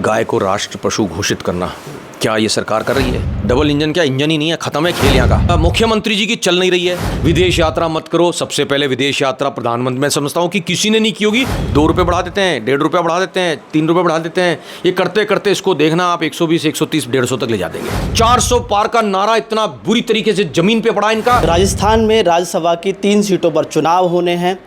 गाय को राष्ट्र पशु घोषित करना, क्या ये सरकार कर रही है? डबल इंजन क्या इंजन ही नहीं है, खत्म है खेल यहाँ का। मुख्यमंत्री जी की चल नहीं रही है। विदेश यात्रा मत करो, सबसे पहले विदेश यात्रा प्रधानमंत्री, मैं समझता हूँ कि किसी ने नहीं की होगी। 2 रुपये बढ़ा देते हैं, 1.5 रुपया बढ़ा देते हैं, 3 रुपये बढ़ा देते हैं। ये करते करते इसको देखना आप 120, 130, 150 तक ले जा देंगे। 400 पार का नारा इतना बुरी तरीके से जमीन पे पड़ा इनका। राजस्थान में राज्यसभा की 3 सीटों पर चुनाव होने हैं।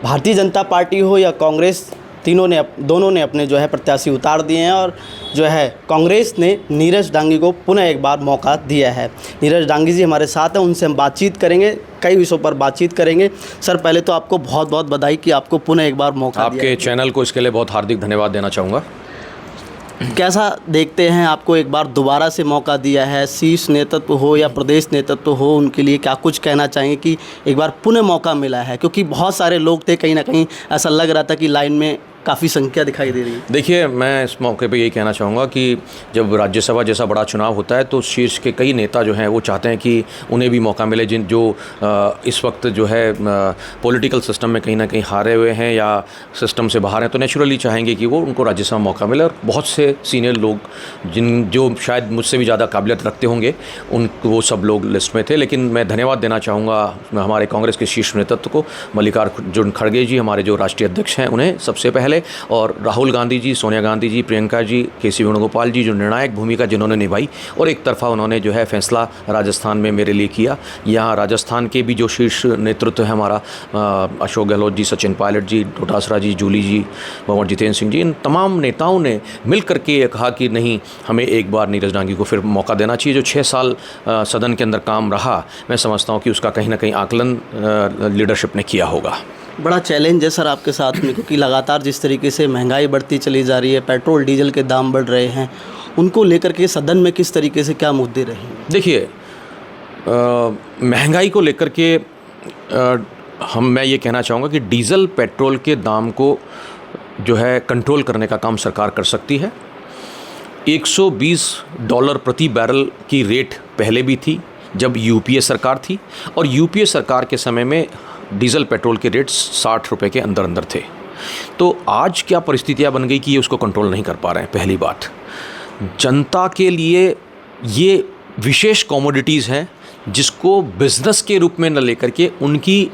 भारतीय जनता पार्टी हो या कांग्रेस, दोनों ने अपने जो है प्रत्याशी उतार दिए हैं और जो है कांग्रेस ने नीरज डांगी को पुनः एक बार मौका दिया है। नीरज डांगी जी हमारे साथ हैं, उनसे हम बातचीत करेंगे, कई विषयों पर बातचीत करेंगे। सर, पहले तो आपको बहुत बहुत बधाई कि आपको पुनः एक बार मौका दिया। आपके चैनल को इसके लिए बहुत हार्दिक धन्यवाद देना चाहूँगा। कैसा देखते हैं आपको एक बार दोबारा से मौका दिया है? शीर्ष नेतृत्व हो या प्रदेश नेतृत्व हो, उनके लिए क्या कुछ कहना चाहेंगे कि एक बार पुनः मौका मिला है? क्योंकि बहुत सारे लोग थे, कहीं ना कहीं ऐसा लग रहा था कि लाइन में काफ़ी संख्या दिखाई दे रही है। देखिए, मैं इस मौके पे यही कहना चाहूँगा कि जब राज्यसभा जैसा बड़ा चुनाव होता है तो शीर्ष के कई नेता जो हैं वो चाहते हैं कि उन्हें भी मौका मिले, जो इस वक्त जो है पॉलिटिकल सिस्टम में कहीं ना कहीं हारे हुए हैं या सिस्टम से बाहर हैं, तो नेचुरली चाहेंगे कि वो उनको राज्यसभा मौका मिले। और बहुत से सीनियर लोग जो शायद मुझसे भी ज़्यादा काबिलियत रखते होंगे, वो सब लोग लिस्ट में थे। लेकिन मैं धन्यवाद देना चाहूँगा हमारे कांग्रेस के शीर्ष नेतृत्व को, मल्लिकार्जुन खड़गे जी हमारे जो राष्ट्रीय अध्यक्ष हैं उन्हें सबसे पहले, और राहुल गांधी जी, सोनिया गांधी जी, प्रियंका जी, केसी वेणुगोपाल जी, जो निर्णायक भूमिका जिन्होंने निभाई और एक तरफा उन्होंने जो है फैसला राजस्थान में मेरे लिए किया। यहाँ राजस्थान के भी जो शीर्ष नेतृत्व है हमारा, अशोक गहलोत जी, सचिन पायलट जी, डोटासरा जी, जूली जी, भंवर जितेंद्र सिंह जी, इन तमाम नेताओं ने मिल करके कहा कि नहीं, हमें एक बार नीरज डांगी को फिर मौका देना चाहिए। जो 6 साल सदन के अंदर काम रहा, मैं समझता हूँ कि उसका कहीं ना कहीं आकलन लीडरशिप ने किया होगा। बड़ा चैलेंज है सर आपके साथ में, क्योंकि लगातार जिस तरीके से महंगाई बढ़ती चली जा रही है, पेट्रोल डीजल के दाम बढ़ रहे हैं, उनको लेकर के सदन में किस तरीके से क्या मुद्दे रहेंगे? देखिए, महंगाई को लेकर के मैं ये कहना चाहूँगा कि डीजल पेट्रोल के दाम को जो है कंट्रोल करने का काम सरकार कर सकती है। $120 प्रति बैरल की रेट पहले भी थी जब यूपीए सरकार थी, और यूपीए सरकार के समय में डीजल पेट्रोल के रेट 60 रुपये के अंदर अंदर थे। तो आज क्या परिस्थितियां बन गई कि ये उसको कंट्रोल नहीं कर पा रहे हैं। पहली बात, जनता के लिए ये विशेष कमोडिटीज़ हैं जिसको बिज़नेस के रूप में न लेकर के उनकी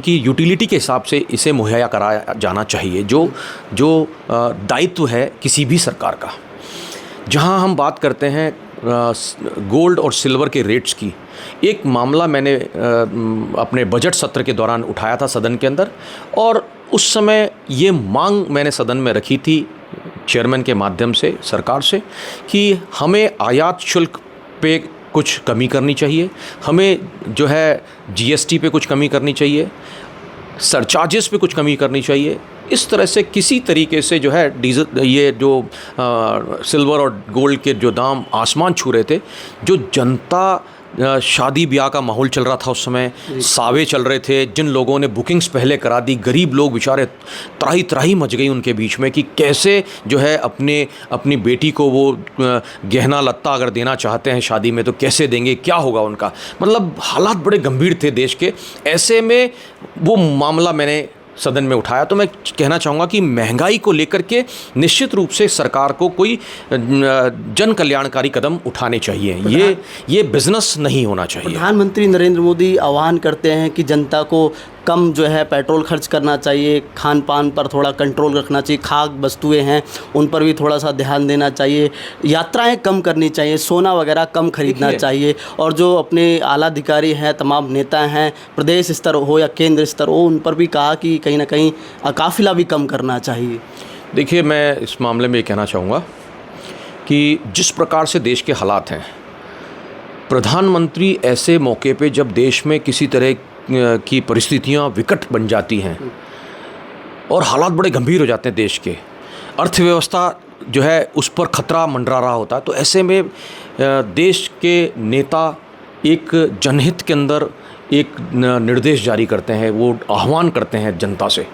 यूटिलिटी के हिसाब से इसे मुहैया कराया जाना चाहिए, जो दायित्व है किसी भी सरकार का। जहां हम बात करते हैं गोल्ड और सिल्वर के रेट्स की, एक मामला मैंने अपने बजट सत्र के दौरान उठाया था सदन के अंदर, और उस समय ये मांग मैंने सदन में रखी थी चेयरमैन के माध्यम से सरकार से कि हमें आयात शुल्क पे कुछ कमी करनी चाहिए, हमें जो है जीएसटी पे कुछ कमी करनी चाहिए, सरचार्जेस पे कुछ कमी करनी चाहिए। इस तरह से किसी तरीके से जो है डीजल, ये जो सिल्वर और गोल्ड के जो दाम आसमान छू रहे थे, जो जनता, शादी ब्याह का माहौल चल रहा था उस समय, सावे चल रहे थे, जिन लोगों ने बुकिंग्स पहले करा दी, गरीब लोग बेचारे त्राही त्राही मच गई उनके बीच में कि कैसे जो है अपनी बेटी को वो गहना लत्ता अगर देना चाहते हैं शादी में तो कैसे देंगे, क्या होगा उनका, मतलब हालात बड़े गंभीर थे देश के। ऐसे में वो मामला मैंने सदन में उठाया। तो मैं कहना चाहूँगा कि महंगाई को लेकर के निश्चित रूप से सरकार को कोई जन कल्याणकारी कदम उठाने चाहिए। ये बिजनेस नहीं होना चाहिए। प्रधानमंत्री नरेंद्र मोदी आह्वान करते हैं कि जनता को कम जो है पेट्रोल खर्च करना चाहिए, खान पान पर थोड़ा कंट्रोल रखना चाहिए, खाद्य वस्तुएं हैं उन पर भी थोड़ा सा ध्यान देना चाहिए, यात्राएं कम करनी चाहिए, सोना वगैरह कम खरीदना चाहिए, और जो अपने आला अधिकारी हैं, तमाम नेता हैं, प्रदेश स्तर हो या केंद्र स्तर हो, उन पर भी कहा कि कहीं ना कहीं काफिला भी कम करना चाहिए। देखिए, मैं इस मामले में ये कहना चाहूँगा कि जिस प्रकार से देश के हालात हैं, प्रधानमंत्री ऐसे मौके पे जब देश में किसी तरह की परिस्थितियां विकट बन जाती हैं और हालात बड़े गंभीर हो जाते हैं, देश के अर्थव्यवस्था जो है उस पर खतरा मंडरा रहा होता है, तो ऐसे में देश के नेता एक जनहित के अंदर एक निर्देश जारी करते हैं, वो आह्वान करते हैं जनता से।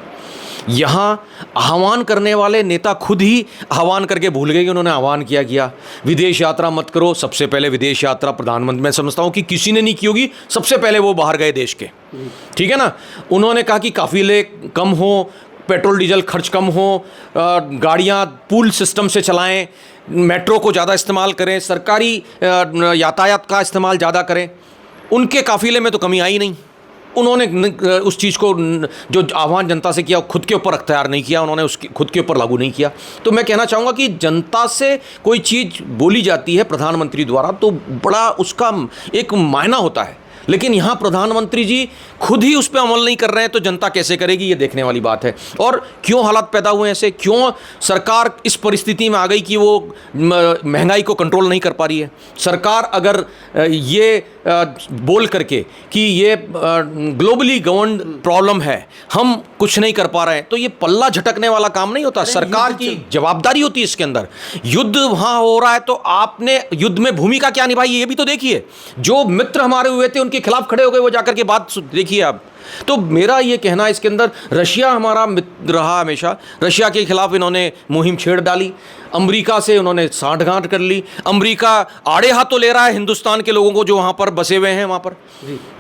यहाँ आह्वान करने वाले नेता खुद ही आह्वान करके भूल गए कि उन्होंने आह्वान किया विदेश यात्रा मत करो। सबसे पहले विदेश यात्रा प्रधानमंत्री, मैं समझता हूँ कि किसी ने नहीं की होगी, सबसे पहले वो बाहर गए देश के, ठीक है ना। उन्होंने कहा कि काफिले कम हो, पेट्रोल डीजल खर्च कम हो, गाड़ियाँ पूल सिस्टम से चलाएं, मेट्रो को ज़्यादा इस्तेमाल करें, सरकारी यातायात का इस्तेमाल ज़्यादा करें। उनके काफ़िले में तो कमी आई नहीं। उन्होंने उस चीज़ को जो आह्वान जनता से किया खुद के ऊपर अख्तियार नहीं किया, उन्होंने उसकी खुद के ऊपर लागू नहीं किया। तो मैं कहना चाहूँगा कि जनता से कोई चीज़ बोली जाती है प्रधानमंत्री द्वारा तो बड़ा उसका एक मायना होता है, लेकिन यहाँ प्रधानमंत्री जी खुद ही उस पर अमल नहीं कर रहे हैं तो जनता कैसे करेगी, ये देखने वाली बात है। और क्यों हालात पैदा हुए ऐसे, क्यों सरकार इस परिस्थिति में आ गई कि वो महंगाई को कंट्रोल नहीं कर पा रही है। सरकार अगर ये बोल करके कि ये ग्लोबली गवर्न्ड प्रॉब्लम है, हम कुछ नहीं कर पा रहे हैं, तो ये पल्ला झटकने वाला काम नहीं होता। सरकार की जवाबदारी होती है इसके अंदर। युद्ध वहाँ हो रहा है तो आपने युद्ध में भूमिका क्या निभाई है ये भी तो देखिए। जो मित्र हमारे हुए थे उनके खिलाफ खड़े हो गए, वो जाकर के बात देखिए आप। तो मेरा ये कहना है इसके अंदर, रशिया हमारा मित्र रहा हमेशा, रशिया के खिलाफ इन्होंने मुहिम छेड़ डाली, अमेरिका से उन्होंने सांठगांठ कर ली। अमेरिका आड़े हाथों ले रहा है हिंदुस्तान के लोगों को जो वहाँ पर बसे हुए हैं, वहाँ पर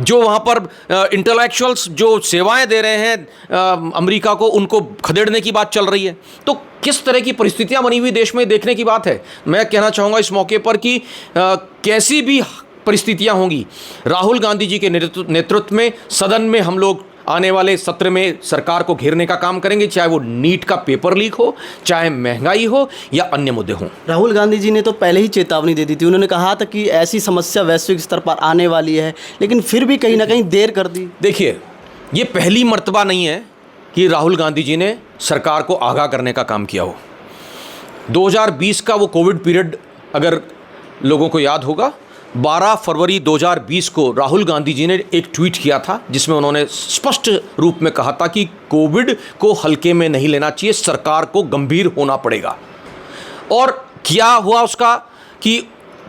जो वहाँ पर इंटेलेक्चुअल्स जो सेवाएं दे रहे हैं अमेरिका को, उनको खदेड़ने की बात चल रही है। तो किस तरह की परिस्थितियाँ बनी हुई देश में देखने की बात है। मैं कहना चाहूँगा इस मौके पर कि कैसी भी परिस्थितियां होंगी, राहुल गांधी जी के नेतृत्व में सदन में हम लोग आने वाले सत्र में सरकार को घेरने का काम करेंगे, चाहे वो नीट का पेपर लीक हो, चाहे महंगाई हो या अन्य मुद्दे हों। राहुल गांधी जी ने तो पहले ही चेतावनी दे दी थी, उन्होंने कहा था कि ऐसी समस्या वैश्विक स्तर पर आने वाली है, लेकिन फिर भी कहीं ना कहीं देर कर दी। देखिए, ये पहली मर्तबा नहीं है कि राहुल गांधी जी ने सरकार को आगाह करने का काम किया हो। 2020 का वो कोविड पीरियड अगर लोगों को याद होगा, 12 फरवरी 2020 को राहुल गांधी जी ने एक ट्वीट किया था जिसमें उन्होंने स्पष्ट रूप में कहा था कि कोविड को हल्के में नहीं लेना चाहिए, सरकार को गंभीर होना पड़ेगा। और क्या हुआ उसका कि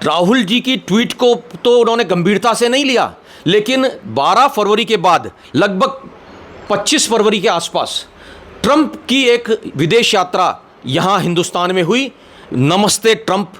राहुल जी की ट्वीट को तो उन्होंने गंभीरता से नहीं लिया, लेकिन 12 फरवरी के बाद लगभग 25 फरवरी के आसपास ट्रंप की एक विदेश यात्रा यहाँ हिंदुस्तान में हुई, नमस्ते ट्रंप।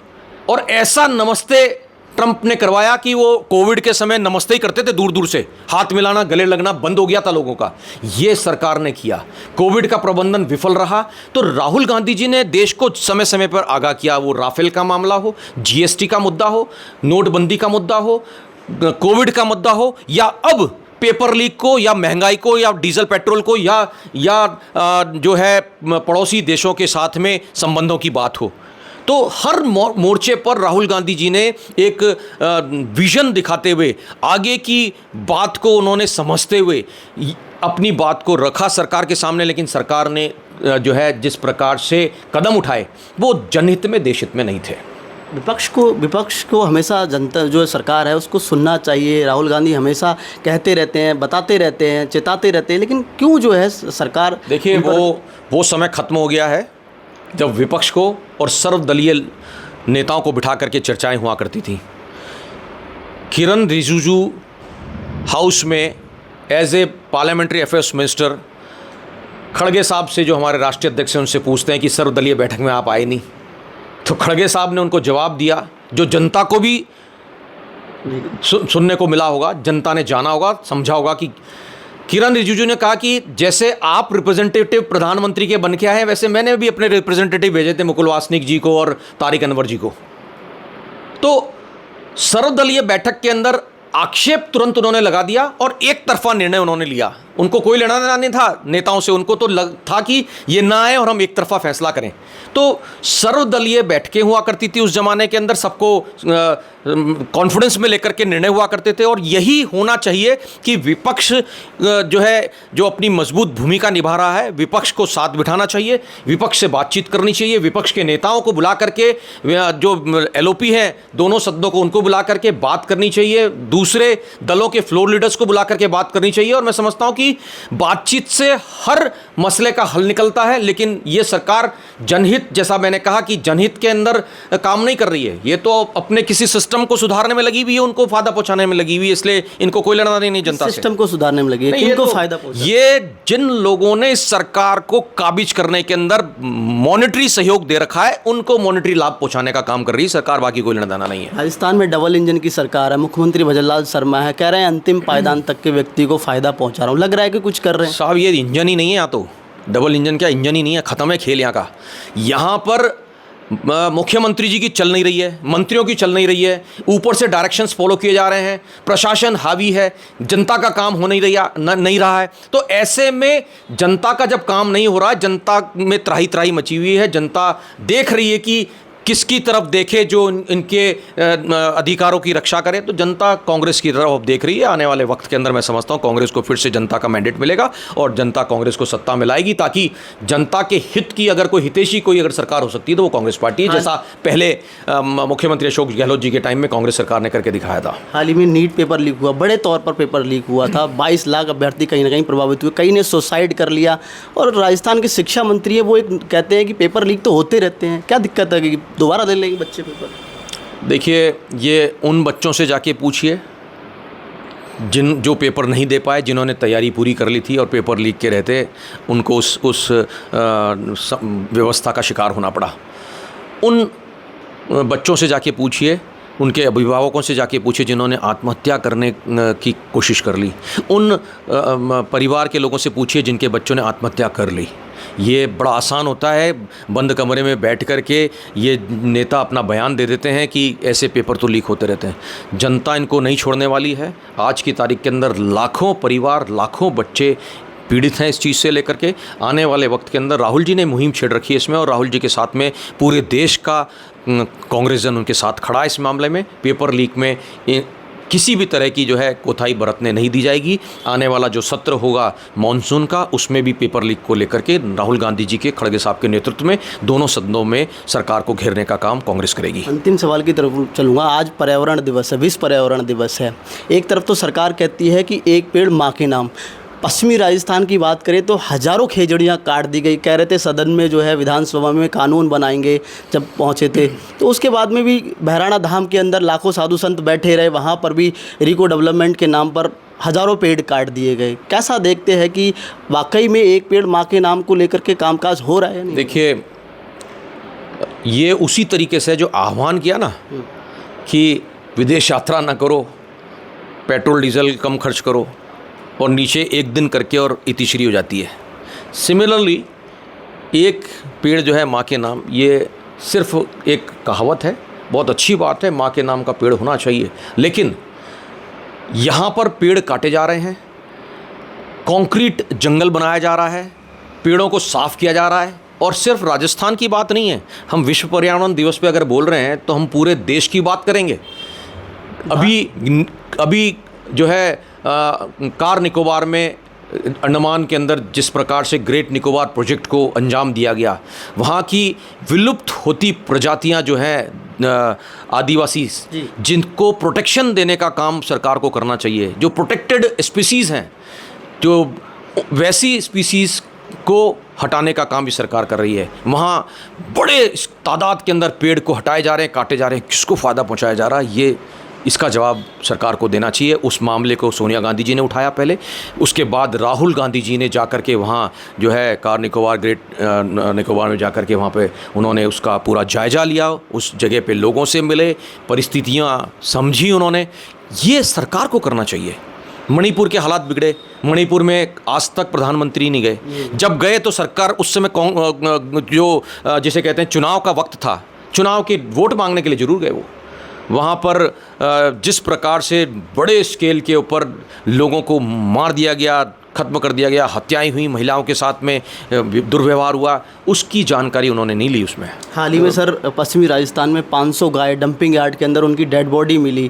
और ऐसा नमस्ते ट्रंप ने करवाया कि वो कोविड के समय नमस्ते ही करते थे, दूर दूर से हाथ मिलाना, गले लगना बंद हो गया था लोगों का। ये सरकार ने किया। कोविड का प्रबंधन विफल रहा तो राहुल गांधी जी ने देश को समय समय पर आगाह किया। वो राफेल का मामला हो, जीएसटी का मुद्दा हो, नोटबंदी का मुद्दा हो, कोविड का मुद्दा हो, या अब पेपर लीक को, या महंगाई को, या डीजल पेट्रोल को, या जो है पड़ोसी देशों के साथ में संबंधों की बात हो। तो हर मोर्चे पर राहुल गांधी जी ने एक विजन दिखाते हुए, आगे की बात को उन्होंने समझते हुए अपनी बात को रखा सरकार के सामने। लेकिन सरकार ने जो है जिस प्रकार से कदम उठाए वो जनहित में, देशहित में नहीं थे। विपक्ष को हमेशा जनता जो सरकार है उसको सुनना चाहिए। राहुल गांधी हमेशा कहते रहते हैं, बताते रहते हैं, चेताते रहते हैं, लेकिन क्यों जो है सरकार। देखिए, वो समय खत्म हो गया है जब विपक्ष को और सर्वदलीय नेताओं को बिठा करके चर्चाएं हुआ करती थी। किरण रिजिजू हाउस में as a parliamentary affairs minister खड़गे साहब से, जो हमारे राष्ट्रीय अध्यक्ष हैं, उनसे पूछते हैं कि सर्वदलीय बैठक में आप आए नहीं, तो खड़गे साहब ने उनको जवाब दिया जो जनता को भी सुनने को मिला होगा, जनता ने जाना होगा, समझा होगा कि किरण रिजिजू ने कहा कि जैसे आप रिप्रेजेंटेटिव प्रधानमंत्री के बन के आए हैं, वैसे मैंने भी अपने रिप्रेजेंटेटिव भेजे थे मुकुल वासनिक जी को और तारिक अनवर जी को। तो सर्वदलीय बैठक के अंदर आक्षेप तुरंत उन्होंने लगा दिया और एक तरफा निर्णय उन्होंने लिया। उनको कोई लेना देना नहीं था नेताओं से, उनको तो था कि ये ना आए और हम एक तरफा फैसला करें। तो सर्वदलीय बैठकें हुआ करती थी उस जमाने के अंदर, सबको कॉन्फिडेंस में लेकर के निर्णय हुआ करते थे। और यही होना चाहिए कि विपक्ष जो है, जो अपनी मजबूत भूमिका निभा रहा है, विपक्ष को साथ बिठाना चाहिए, विपक्ष से बातचीत करनी चाहिए, विपक्ष के नेताओं को बुला करके, जो एलओपी हैं दोनों सदनों को, उनको बुला करके बात करनी चाहिए, दूसरे दलों के फ्लोर लीडर्स को बुला करके बात करनी चाहिए। और मैं समझता हूँ कि बातचीत से हर मसले का हल निकलता है। लेकिन ये सरकार जनहित, जैसा मैंने कहा कि जनहित के अंदर काम नहीं कर रही है, ये तो अपने किसी सिस्टम को सुधारने में लगी हुई है, उनको फायदा पहुंचाने में लगी हुई है, इसलिए इनको कोई लेना नहीं जनता से। सिस्टम को सुधारने में लगी है, किनको फायदा पहुंचा? ये जिन लोगों ने इस सरकार को काबिज करने के अंदर मॉनेटरी सहयोग दे रखा है, उनको मॉनेटरी लाभ पहुंचाने का काम कर रही है सरकार, बाकी कोई लेना देना नहीं है। राजस्थान में डबल इंजन की सरकार है, मुख्यमंत्री भजनलाल शर्मा है, कह रहे हैं अंतिम पायदान तक के व्यक्ति को फायदा पहुंचा रहा हूं। लग रहा है कि कुछ कर रहे हैं साहब। ये इंजन ही नहीं है, यहाँ तो डबल इंजन क्या, इंजन ही नहीं है, ख़त्म है खेल यहाँ का। यहाँ पर मुख्यमंत्री जी की चल नहीं रही है, मंत्रियों की चल नहीं रही है, ऊपर से डायरेक्शंस फॉलो किए जा रहे हैं, प्रशासन हावी है, जनता का काम हो नहीं रहा है। तो ऐसे में जनता का जब काम नहीं हो रहा है, जनता में त्राही त्राही मची हुई है, जनता देख रही है कि किसकी तरफ देखे जो इनके अधिकारों की रक्षा करे, तो जनता कांग्रेस की तरफ अब देख रही है। आने वाले वक्त के अंदर मैं समझता हूँ कांग्रेस को फिर से जनता का मैंडेट मिलेगा और जनता कांग्रेस को सत्ता में लाएगी, ताकि जनता के हित की अगर कोई हितैषी कोई अगर सरकार हो सकती है तो वो कांग्रेस पार्टी है। हाँ। जैसा पहले मुख्यमंत्री अशोक गहलोत जी के टाइम में कांग्रेस सरकार ने करके दिखाया था। हाल ही में नीट पेपर लीक हुआ, बड़े तौर पर पेपर लीक हुआ था, 22 लाख अभ्यर्थी कहीं ना कहीं प्रभावित हुए, कई ने सुसाइड कर लिया। और राजस्थान के शिक्षा मंत्री है वो एक कहते हैं कि पेपर लीक तो होते रहते हैं, क्या दिक्कत है कि दोबारा दे लेंगे बच्चे पेपर? देखिए, ये उन बच्चों से जाके पूछिए जो पेपर नहीं दे पाए, जिन्होंने तैयारी पूरी कर ली थी और पेपर लीक के रहते उनको उस व्यवस्था का शिकार होना पड़ा। उन बच्चों से जाके पूछिए, उनके अभिभावकों से जाके पूछिए जिन्होंने आत्महत्या करने की कोशिश कर ली, उन परिवार के लोगों से पूछिए जिनके बच्चों ने आत्महत्या कर ली। ये बड़ा आसान होता है, बंद कमरे में बैठ कर के ये नेता अपना बयान दे देते हैं कि ऐसे पेपर तो लीक होते रहते हैं। जनता इनको नहीं छोड़ने वाली है। आज की तारीख के अंदर लाखों परिवार, लाखों बच्चे पीड़ित हैं इस चीज़ से लेकर के। आने वाले वक्त के अंदर राहुल जी ने मुहिम छेड़ रखी है इसमें, और राहुल जी के साथ में पूरे देश का कांग्रेस जन उनके साथ खड़ा है इस मामले में। पेपर लीक में किसी भी तरह की जो है कोताही बरतने नहीं दी जाएगी। आने वाला जो सत्र होगा मानसून का, उसमें भी पेपर लीक को लेकर के राहुल गांधी जी के, खड़गे साहब के नेतृत्व में दोनों सदनों में सरकार को घेरने का काम कांग्रेस करेगी। अंतिम सवाल की तरफ चलूँगा। आज पर्यावरण दिवस है, विश्व पर्यावरण दिवस है। एक तरफ तो सरकार कहती है कि एक पेड़ माँ के नाम, पश्चिमी राजस्थान की बात करें तो हज़ारों खेजड़ियाँ काट दी गई। कह रहे थे सदन में जो है विधानसभा में कानून बनाएंगे, जब पहुँचे थे तो उसके बाद में भी बहराना धाम के अंदर लाखों साधु संत बैठे रहे, वहाँ पर भी रिको डेवलपमेंट के नाम पर हज़ारों पेड़ काट दिए गए। कैसा देखते हैं कि वाकई में एक पेड़ माँ के नाम को लेकर के कामकाज हो रहा है या नहीं? देखिए, ये उसी तरीके से जो आह्वान किया ना कि विदेश यात्रा ना करो, पेट्रोल डीजल कम खर्च करो, और नीचे एक दिन करके और इतिश्री हो जाती है। सिमिलरली एक पेड़ जो है माँ के नाम, ये सिर्फ एक कहावत है, बहुत अच्छी बात है, माँ के नाम का पेड़ होना चाहिए, लेकिन यहाँ पर पेड़ काटे जा रहे हैं, कंक्रीट जंगल बनाया जा रहा है, पेड़ों को साफ़ किया जा रहा है। और सिर्फ राजस्थान की बात नहीं है, हम विश्व पर्यावरण दिवस पे अगर बोल रहे हैं तो हम पूरे देश की बात करेंगे। अभी जो है कार निकोबार में, अंडमान के अंदर जिस प्रकार से ग्रेट निकोबार प्रोजेक्ट को अंजाम दिया गया, वहाँ की विलुप्त होती प्रजातियाँ जो हैं आदिवासी, जिनको प्रोटेक्शन देने का काम सरकार को करना चाहिए। जो प्रोटेक्टेड स्पीसीज़ हैं, जो वैसी स्पीसीज़ को हटाने का काम भी सरकार कर रही है। वहाँ बड़े तादाद के अंदर पेड़ को हटाए जा रहे हैं, काटे जा रहे हैं। किसको फ़ायदा पहुँचाया जा रहा है, ये इसका जवाब सरकार को देना चाहिए। उस मामले को सोनिया गांधी जी ने उठाया पहले, उसके बाद राहुल गांधी जी ने जाकर के वहाँ जो है कार निकोबार, ग्रेट निकोबार में जाकर के वहाँ पे उन्होंने उसका पूरा जायज़ा लिया, उस जगह पे लोगों से मिले, परिस्थितियाँ समझी उन्होंने। ये सरकार को करना चाहिए। मणिपुर के हालात बिगड़े, मणिपुर में आज तक प्रधानमंत्री नहीं गए। जब गए तो सरकार उस समय जो जिसे कहते हैं चुनाव का वक्त था, चुनाव के वोट मांगने के लिए जरूर गए वो। वहाँ पर जिस प्रकार से बड़े स्केल के ऊपर लोगों को मार दिया गया, ख़त्म कर दिया गया, हत्याएं हुई, महिलाओं के साथ में दुर्व्यवहार हुआ, उसकी जानकारी उन्होंने नहीं ली उसमें। हाल ही में सर पश्चिमी राजस्थान में 500 गाय डंपिंग यार्ड के अंदर उनकी डेड बॉडी मिली।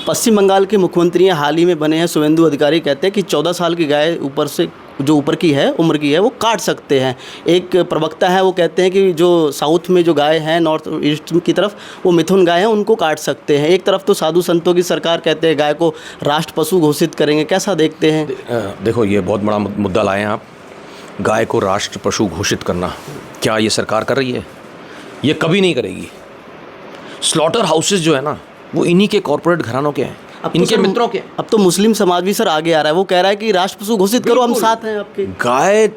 पश्चिम बंगाल के मुख्यमंत्री हाल ही में बने हैं शुवेंदु अधिकारी, कहते हैं कि 14 साल की गाय ऊपर से जो ऊपर की है, उम्र की है, वो काट सकते हैं। एक प्रवक्ता है वो कहते हैं कि जो साउथ में जो गाय हैं, नॉर्थ ईस्ट की तरफ, वो मिथुन गाय हैं, उनको काट सकते हैं। एक तरफ तो साधु संतों की सरकार कहते हैं गाय को राष्ट्र पशु घोषित करेंगे, कैसा देखते हैं? देखो, ये बहुत बड़ा मुद्दा लाए हैं आप। गाय को राष्ट्र पशु घोषित करना, क्या ये सरकार कर रही है? ये कभी नहीं करेगी। स्लॉटर हाउसेज जो है ना, वो इन्हीं के कॉर्पोरेट घरानों के हैं, इनके मित्रों के। अब तो मुस्लिम समाज भी सर आगे आ रहा है, वो कह रहा है कि राष्ट्र पशु घोषित करो, हम साथ हैं आपके। गाय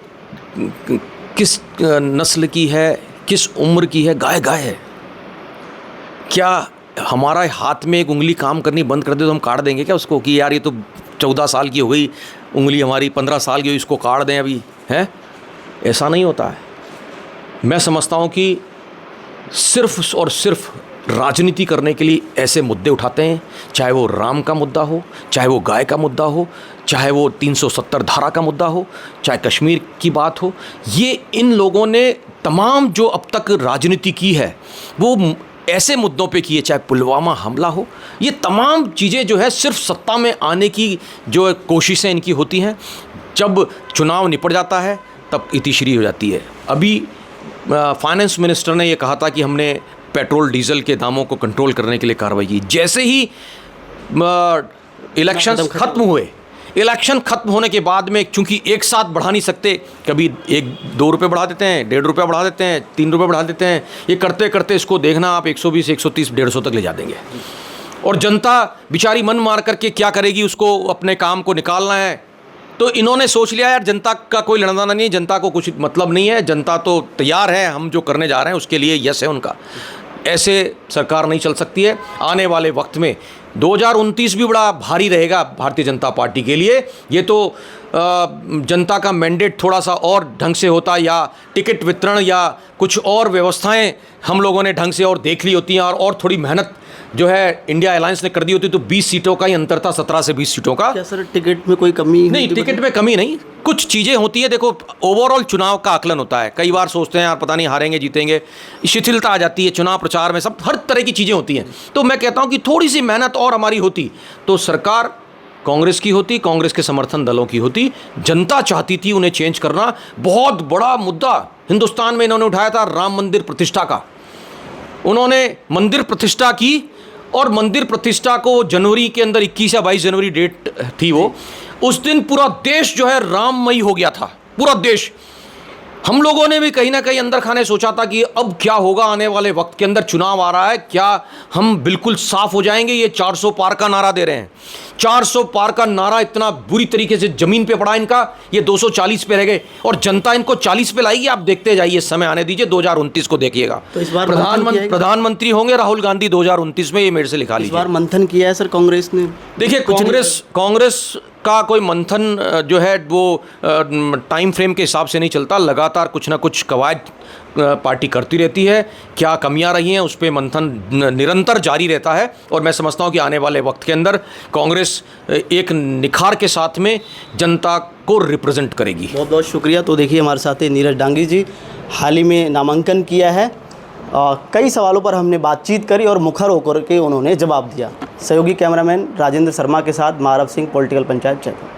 किस नस्ल की है, किस उम्र की है? गाय गाय है। क्या हमारा हाथ में एक उंगली काम करनी बंद कर दे तो हम काट देंगे क्या उसको कि यार ये तो 14 साल की हो गई, उंगली हमारी 15 साल की हुई, इसको काट दें अभी, है? ऐसा नहीं होता है। मैं समझता हूँ कि सिर्फ और सिर्फ राजनीति करने के लिए ऐसे मुद्दे उठाते हैं, चाहे वो राम का मुद्दा हो, चाहे वो गाय का मुद्दा हो, चाहे वो 370 धारा का मुद्दा हो, चाहे कश्मीर की बात हो। ये इन लोगों ने तमाम जो अब तक राजनीति की है वो ऐसे मुद्दों पे की है, चाहे पुलवामा हमला हो। ये तमाम चीज़ें जो है सिर्फ सत्ता में आने की जो कोशिशें इनकी होती हैं। जब चुनाव निपट जाता है तब इतिश्री हो जाती है। अभी फाइनेंस मिनिस्टर ने ये कहा था कि हमने पेट्रोल डीजल के दामों को कंट्रोल करने के लिए कार्रवाई की। जैसे ही इलेक्शन ख़त्म हुए, इलेक्शन ख़त्म होने के बाद में चूंकि एक साथ बढ़ा नहीं सकते, कभी 1-2 रुपये बढ़ा देते हैं, 1.5 रुपये बढ़ा देते हैं, 3 रुपये बढ़ा देते हैं। ये करते करते इसको देखना आप 120, 130, 150 तक ले जा देंगे। और जनता बेचारी मन मार करके क्या करेगी, उसको अपने काम को निकालना है। तो इन्होंने सोच लिया यार जनता का कोई लड़ना नहीं है, जनता को कुछ मतलब नहीं है, जनता तो तैयार है, हम जो करने जा रहे हैं उसके लिए यस है उनका। ऐसे सरकार नहीं चल सकती है। आने वाले वक्त में 2029 भी बड़ा भारी रहेगा भारतीय जनता पार्टी के लिए। ये तो जनता का मैंडेट थोड़ा सा और ढंग से होता, या टिकट वितरण या कुछ और व्यवस्थाएं हम लोगों ने ढंग से और देख ली होती हैं, और थोड़ी मेहनत जो है इंडिया अलायंस ने कर दी होती, तो 20 सीटों का ही अंतर था, 17 से 20 सीटों का। क्या सर टिकट में कोई कमी नहीं, टिकट में कमी नहीं, कुछ चीज़ें होती है। देखो, ओवरऑल चुनाव का आकलन होता है। कई बार सोचते हैं यार पता नहीं हारेंगे जीतेंगे, शिथिलता आ जाती है चुनाव प्रचार में, सब हर तरह की चीज़ें होती हैं। तो मैं कहता हूँ कि थोड़ी सी मेहनत और हमारी होती तो सरकार कांग्रेस की होती, कांग्रेस के समर्थन दलों की होती। जनता चाहती थी उन्हें चेंज करना। बहुत बड़ा मुद्दा हिंदुस्तान में इन्होंने उठाया था राम मंदिर प्रतिष्ठा का। उन्होंने मंदिर प्रतिष्ठा की, और मंदिर प्रतिष्ठा को जनवरी के अंदर 21 या 22 जनवरी डेट थी वो, उस दिन पूरा देश जो है राममयी हो गया था, पूरा देश। हम लोगों ने भी कहीं ना कहीं अंदर खाने सोचा था कि अब क्या होगा, आने वाले वक्त के अंदर चुनाव आ रहा है, क्या हम बिल्कुल साफ हो जाएंगे। ये 400 पार का नारा दे रहे हैं, 400 पार का नारा इतना बुरी तरीके से जमीन पे पड़ा इनका, ये 240 पे रह गए, और जनता इनको 40 पे लाएगी। आप देखते जाइए, समय आने दीजिए, 2029 को देखिएगा। तो इस बार प्रधानमंत्री होंगे राहुल गांधी 2029 में, ये मेरे से लिखा लीजिए। इस बार मंथन किया है सर कांग्रेस ने? देखिए, कांग्रेस का कोई मंथन जो है वो टाइम फ्रेम के हिसाब से नहीं चलता। लगातार कुछ ना कुछ कवायद पार्टी करती रहती है। क्या कमियां रही हैं उस पर मंथन निरंतर जारी रहता है, और मैं समझता हूं कि आने वाले वक्त के अंदर कांग्रेस एक निखार के साथ में जनता को रिप्रेजेंट करेगी। बहुत बहुत शुक्रिया। तो देखिए, हमारे साथ नीरज डांगी जी हाल ही में नामांकन किया है। कई सवालों पर हमने बातचीत करी और मुखर होकर के उन्होंने जवाब दिया। सहयोगी कैमरामैन राजेंद्र शर्मा के साथ मारव सिंह, पॉलिटिकल पंचायत, जयपुर।